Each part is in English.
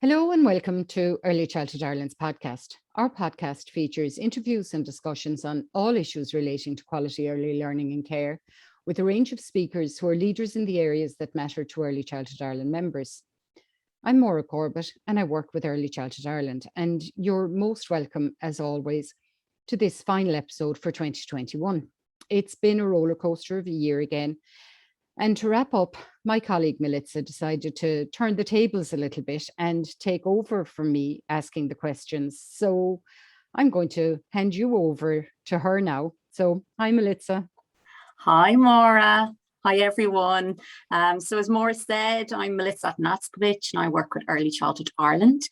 Hello and welcome to Early Childhood Ireland's podcast. Our podcast features interviews and discussions on all issues relating to quality early learning and care, with a range of speakers who are leaders in the areas that matter to Early Childhood Ireland members. I'm Máire Corbett and I work with Early Childhood Ireland, and you're most welcome, as always, to this final episode for 2021. It's been a roller coaster of a year again. And to wrap up, my colleague Milica decided to turn the tables a little bit and take over from me asking the questions. So I'm going to hand you over to her now. So hi, Milica. Hi, Máire. Hi, everyone. So as Máire said, I'm Milica Atanackovic and I work with Early Childhood Ireland,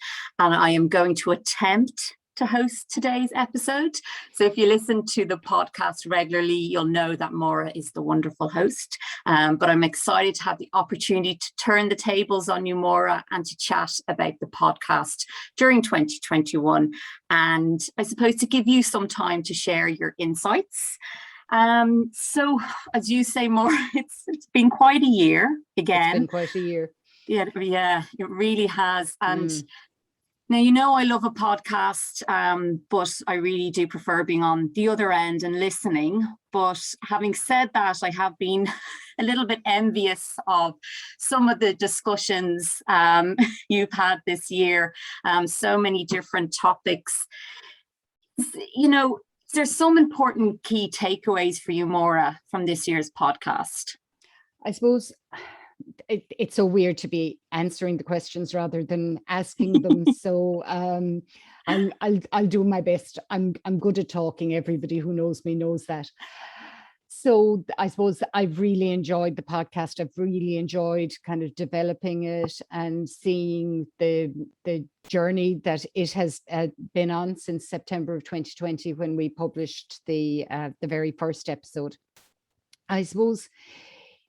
and I am going to attempt to host today's episode. So if you listen to the podcast regularly, you'll know that Máire is the wonderful host. But I'm excited to have the opportunity to turn the tables on you, Máire, and to chat about the podcast during 2021. And I suppose to give you some time to share your insights. So as you say, Máire, it's been quite a year again. It's been quite a year. Yeah, it really has. And now, you know, I love a podcast, but I really do prefer being on the other end and listening. But having said that, I have been a little bit envious of some of the discussions you've had this year, so many different topics. You know, there's some important key takeaways for you, Máire, from this year's podcast. I suppose it's so weird to be answering the questions rather than asking them. So I'll do my best. I'm good at talking. Everybody who knows me knows that. So I suppose I've really enjoyed the podcast. I've really enjoyed kind of developing it and seeing the journey that it has been on since September of 2020, when we published the very first episode. I suppose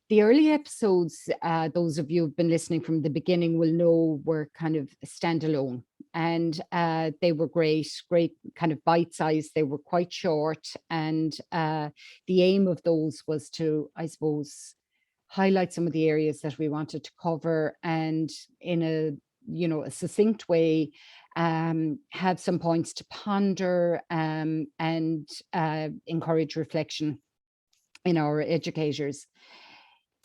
the early episodes, those of you who've been listening from the beginning will know, were kind of standalone, and they were great kind of bite-sized. They were quite short, and the aim of those was to, I suppose, highlight some of the areas that we wanted to cover, and in a succinct way, have some points to ponder, and encourage reflection in our educators.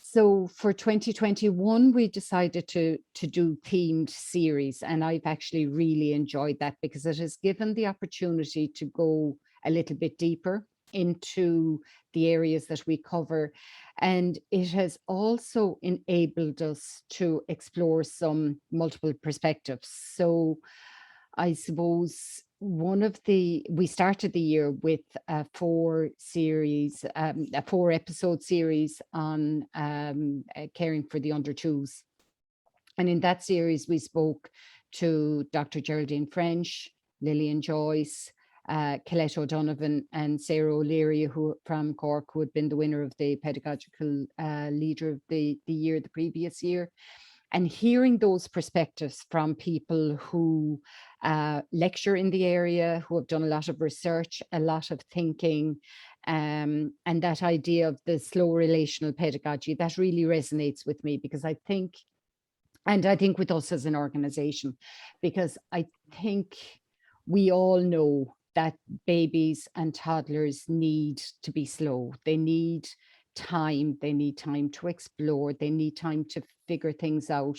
So for 2021, we decided to do themed series, and I've actually really enjoyed that because it has given the opportunity to go a little bit deeper into the areas that we cover. And it has also enabled us to explore some multiple perspectives. So I suppose we started the year with a 4-episode series on caring for the under twos. And in that series, we spoke to Dr. Geraldine French, Lillian Joyce, Colette O'Donovan and Sarah O'Leary, who from Cork, who had been the winner of the Pedagogical Leader of the Year the previous year. And hearing those perspectives from people who lecture in the area, who have done a lot of research, a lot of thinking, and that idea of the slow relational pedagogy, that really resonates with me, because I think with us as an organization, because I think we all know that babies and toddlers need to be slow. They need time to explore, they need time to figure things out,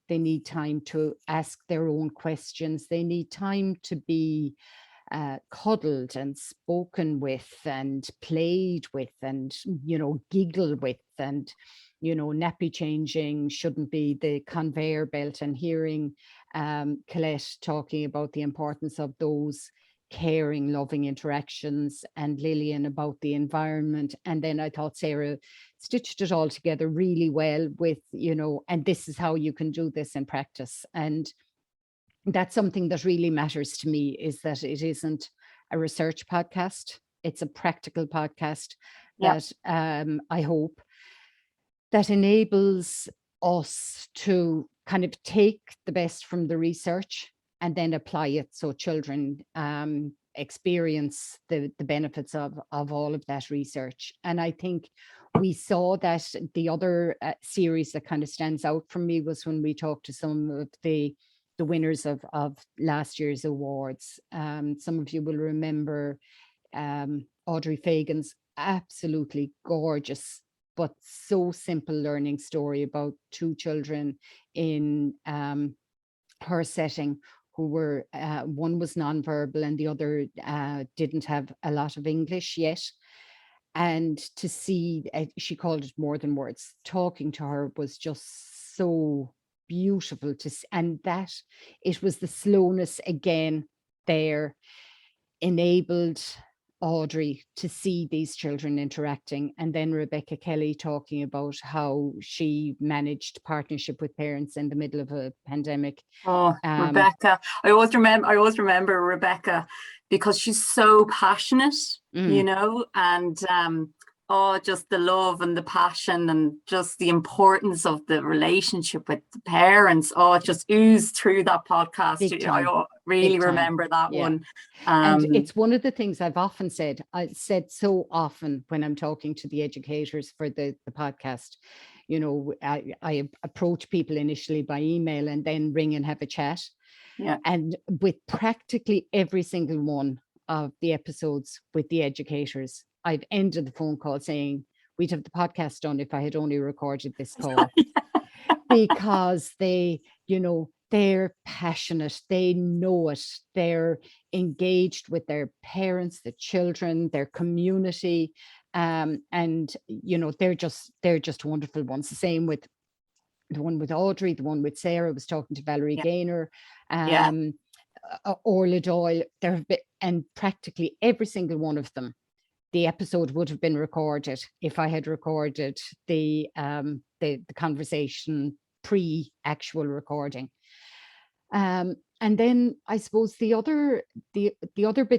they need time to ask their own questions, they need time to be cuddled and spoken with and played with and giggle with, and nappy changing shouldn't be the conveyor belt. And hearing Colette talking about the importance of those caring, loving interactions, and Lillian about the environment. And then I thought Sarah stitched it all together really well with, and this is how you can do this in practice. And that's something that really matters to me, is that it isn't a research podcast. It's a practical podcast that I hope that enables us to kind of take the best from the research and then apply it, so children experience the benefits of all of that research. And I think we saw that the other series that kind of stands out for me was when we talked to some of the the winners of last year's awards. Some of you will remember Audrey Fagan's absolutely gorgeous but so simple learning story about two children in her setting who were, one was nonverbal and the other didn't have a lot of English yet. And to see, she called it more than words, talking to her was just so beautiful to see. And that it was the slowness again there enabled Audrey to see these children interacting. And then Rebecca Kelly talking about how she managed partnership with parents in the middle of a pandemic. Oh, Rebecca. I always remember Rebecca because she's so passionate, you know, and just the love and the passion and just the importance of the relationship with the parents. Oh, it just oozed through that podcast. I really remember that one. And it's one of the things I've often said. I said so often when I'm talking to the educators for the podcast. You know, I approach people initially by email and then ring and have a chat. Yeah. And with practically every single one of the episodes with the educators, I've ended the phone call saying, we'd have the podcast done if I had only recorded this call. Because they, you know, they're passionate, they know it, they're engaged with their parents, the children, their community. And, you know, they're just wonderful ones. The same with the one with Audrey, the one with Sarah. I was talking to Valerie Gaynor, Orla Doyle. There have been, and practically every single one of them, the episode would have been recorded if I had recorded the conversation pre-actual recording. And then I suppose the other bit,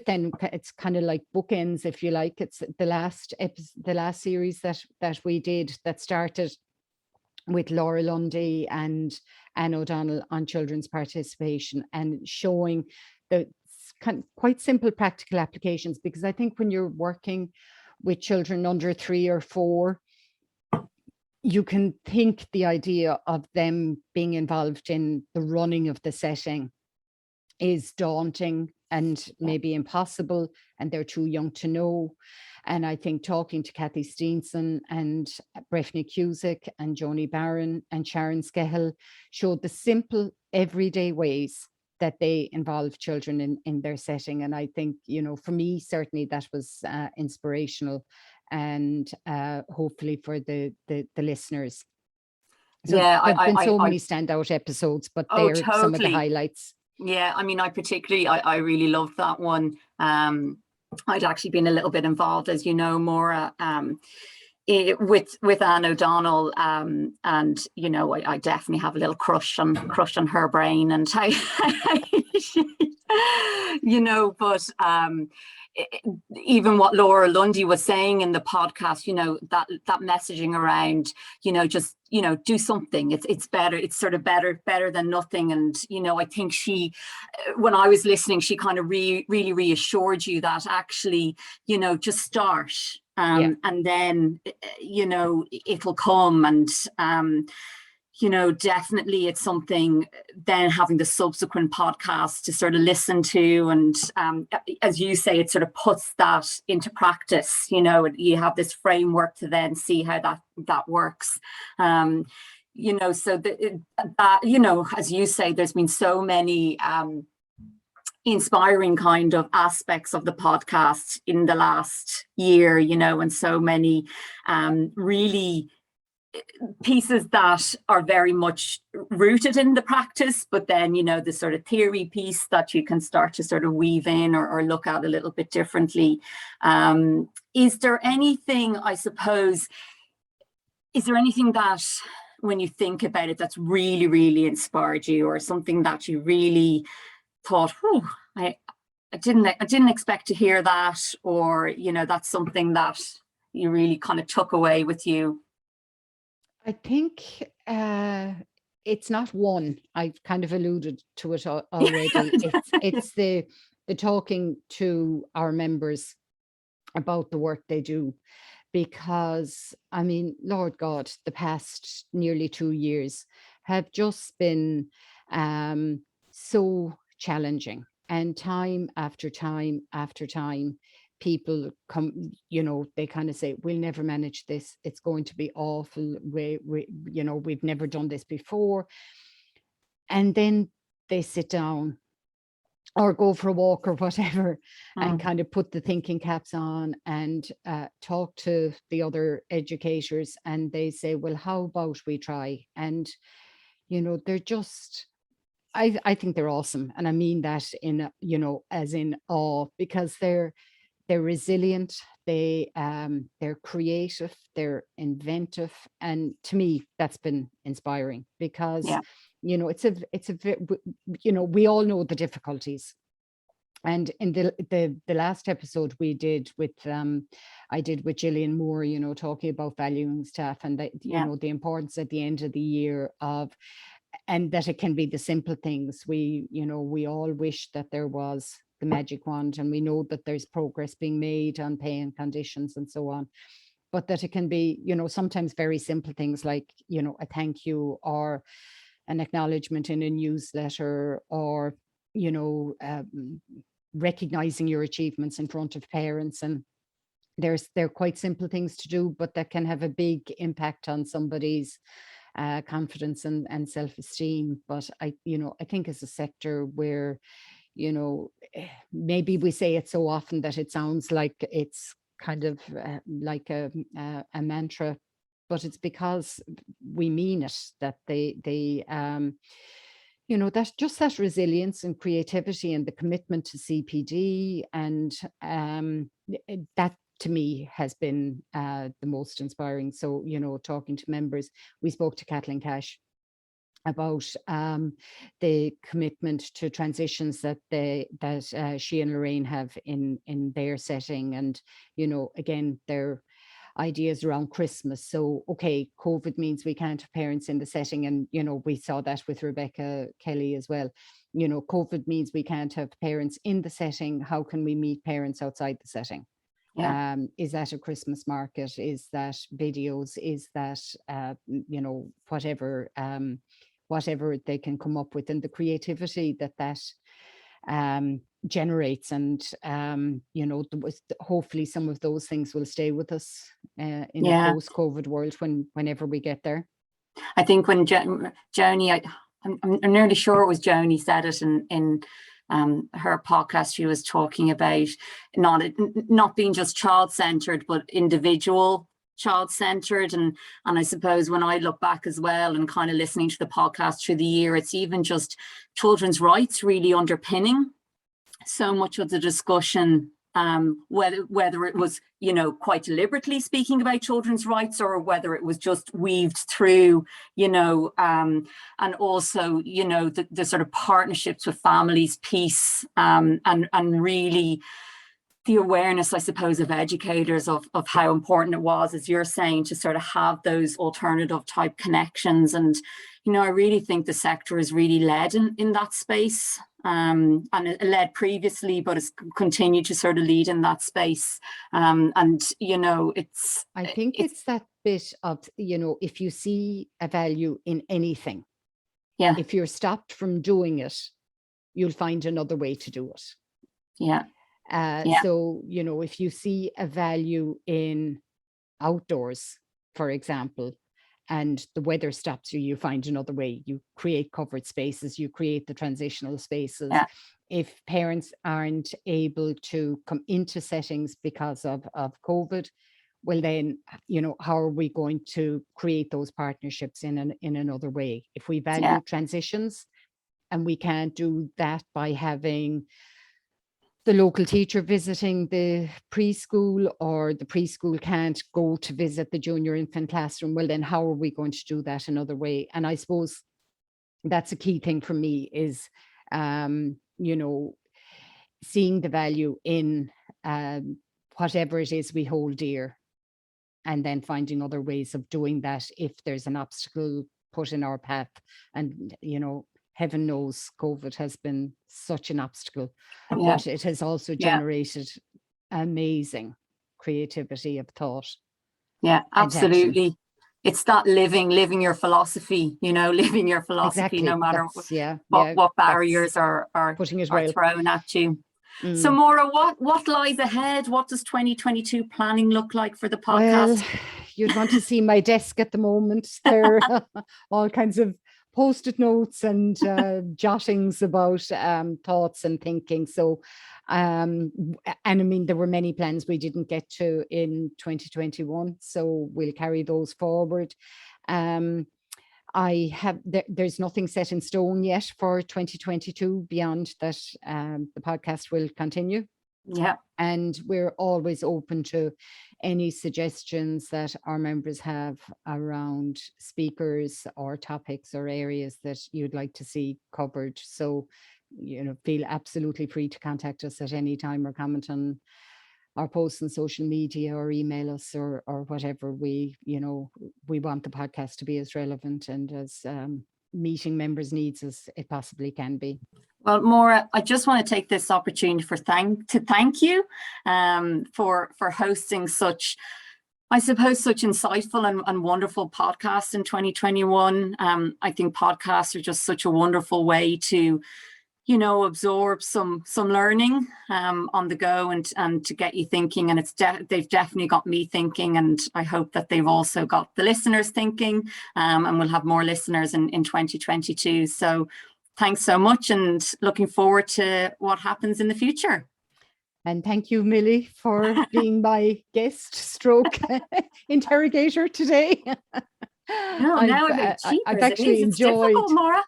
then it's kind of like bookends, if you like. It's the last series that we did that started with Laura Lundy and Anne O'Donnell on children's participation and showing the quite simple practical applications, because I think when you're working with children under 3 or 4, you can think the idea of them being involved in the running of the setting is daunting and maybe impossible, and they're too young to know. And I think talking to Kathy Steenson and Breffney Cusick and Joni Barron and Sharon Skehill showed the simple everyday ways that they involve children in their setting. And I think, you know, for me, certainly that was inspirational, and hopefully for the listeners. So there have been so many standout episodes, but they're some of the highlights. Yeah, I mean, I really loved that one. I'd actually been a little bit involved, as you know, Maura, with Anne O'Donnell, and you know, I definitely have a little crush on her brain and how, you know, but even what Laura Lundy was saying in the podcast, you know, that messaging around, you know, just, you know, do something. It's better. It's sort of better than nothing. And, you know, I think she, when I was listening, she kind of really reassured you that actually, you know, just start, and then, you know, it'll come. And, you know, definitely it's something then having the subsequent podcast to sort of listen to. And as you say, it sort of puts that into practice. You know, you have this framework to then see how that works. You know, so that, you know, as you say, there's been so many inspiring kind of aspects of the podcast in the last year, you know, and so many really pieces that are very much rooted in the practice, but then, you know, the sort of theory piece that you can start to sort of weave in or look at a little bit differently. Is there anything, I suppose, that when you think about it, that's really inspired you, or something that you really thought, oh, I didn't expect to hear that, or, you know, that's something that you really kind of took away with you? I think it's not one. I've kind of alluded to it already. It's the talking to our members about the work they do, because I mean, Lord God, the past nearly 2 years have just been so challenging. And time after time after time, people come, they kind of say, we'll never manage this. It's going to be awful. We've never done this before. And then they sit down or go for a walk or whatever, and kind of put the thinking caps on and talk to the other educators, and they say, well, how about we try? And, they're just, I think they're awesome. And I mean that in, as in awe, because they're resilient, they're creative, they're inventive. And to me, that's been inspiring, because we all know the difficulties. And in the last episode we did with I did with Gillian Moore, talking about valuing staff, and that, the importance at the end of the year of, and that it can be the simple things. We all wish that there was the magic wand, and we know that there's progress being made on pay and conditions and so on, but that it can be, sometimes very simple things like, a thank you, or an acknowledgement in a newsletter, or, recognizing your achievements in front of parents. And they're quite simple things to do, but that can have a big impact on somebody's confidence and self-esteem. But I think as a sector where, maybe we say it so often that it sounds like it's kind of like a mantra, but it's because we mean it, that that's just that resilience and creativity and the commitment to CPD. And that to me has been the most inspiring. So, talking to members, we spoke to Kathleen Cash about the commitment to transitions that she and Lorraine have in their setting. And, again, their ideas around Christmas. So, okay, COVID means we can't have parents in the setting. And, we saw that with Rebecca Kelly as well. COVID means we can't have parents in the setting. How can we meet parents outside the setting? Yeah. Is that a Christmas market? Is that videos? Is that, whatever they can come up with, and the creativity that generates. And hopefully some of those things will stay with us in a post-COVID world, whenever we get there. I think when Joni, I'm nearly sure it was Joni said it in her podcast, she was talking about not being just child-centered, but individual child-centered. And I suppose when I look back as well, and kind of listening to the podcast through the year, it's even just children's rights really underpinning so much of the discussion, whether it was, quite deliberately speaking about children's rights, or whether it was just weaved through, and also, the sort of partnerships with families, peace, and really the awareness, I suppose, of educators of how important it was, as you're saying, to sort of have those alternative type connections. And, I really think the sector is really led in that space, and it led previously, but it's continued to sort of lead in that space. And, I think it's that bit of, if you see a value in anything, if you're stopped from doing it, you'll find another way to do it. So, if you see a value in outdoors, for example, and the weather stops you, you find another way. You create covered spaces, you create the transitional spaces. If parents aren't able to come into settings because of COVID, well then, how are we going to create those partnerships in another way? If we value transitions, and we can't do that by having the local teacher visiting the preschool, or the preschool can't go to visit the junior infant classroom, well then how are we going to do that another way? And I suppose that's a key thing for me, is seeing the value in whatever it is we hold dear, and then finding other ways of doing that if there's an obstacle put in our path. And heaven knows COVID has been such an obstacle, but it has also generated amazing creativity of thought. Yeah, absolutely. it's that living your philosophy, living your philosophy, Exactly. no matter That's, what barriers are putting it are well. thrown at you. So Mm. Máire, what lies ahead? What does 2022 planning look like for the podcast? Well, you'd want to see my desk at the moment. There are all kinds of post-it notes and jottings about thoughts and thinking. So, and I mean, there were many plans we didn't get to in 2021, so we'll carry those forward. There's nothing set in stone yet for 2022 beyond that. The podcast will continue. Yeah. And we're always open to any suggestions that our members have around speakers or topics or areas that you'd like to see covered. So, feel absolutely free to contact us at any time or comment on our posts on social media or email us or whatever. We want the podcast to be as relevant and as meeting members' needs as it possibly can be. Well, Máire, I just want to take this opportunity to thank you for hosting such insightful and wonderful podcasts in 2021. I think podcasts are just such a wonderful way to, absorb some learning on the go and to get you thinking. And they've definitely got me thinking, and I hope that they've also got the listeners thinking, and we'll have more listeners in 2022. So thanks so much, and looking forward to what happens in the future. And thank you, Millie, for being my guest stroke interrogator today. No, I've actually enjoyed. It's Máire.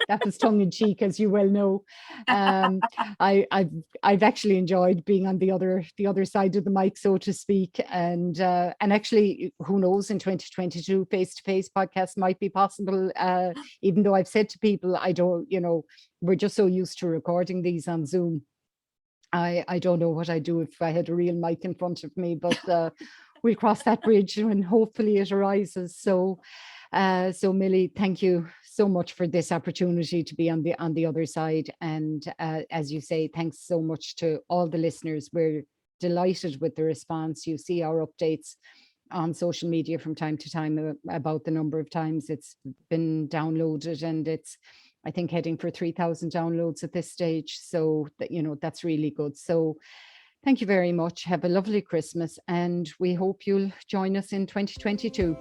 That was tongue in cheek, as you well know. I've actually enjoyed being on the other side of the mic, so to speak. And actually, who knows? In 2022, face-to-face podcasts might be possible. Even though I've said to people, I don't. We're just so used to recording these on Zoom. I don't know what I'd do if I had a real mic in front of me, but we'll cross that bridge when hopefully it arises. So Millie, thank you so much for this opportunity to be on the other side. And as you say, thanks so much to all the listeners. We're delighted with the response. You see our updates on social media from time to time about the number of times it's been downloaded, and it's, I think, heading for 3,000 downloads at this stage. So that's really good. So thank you very much. Have a lovely Christmas, and we hope you'll join us in 2022.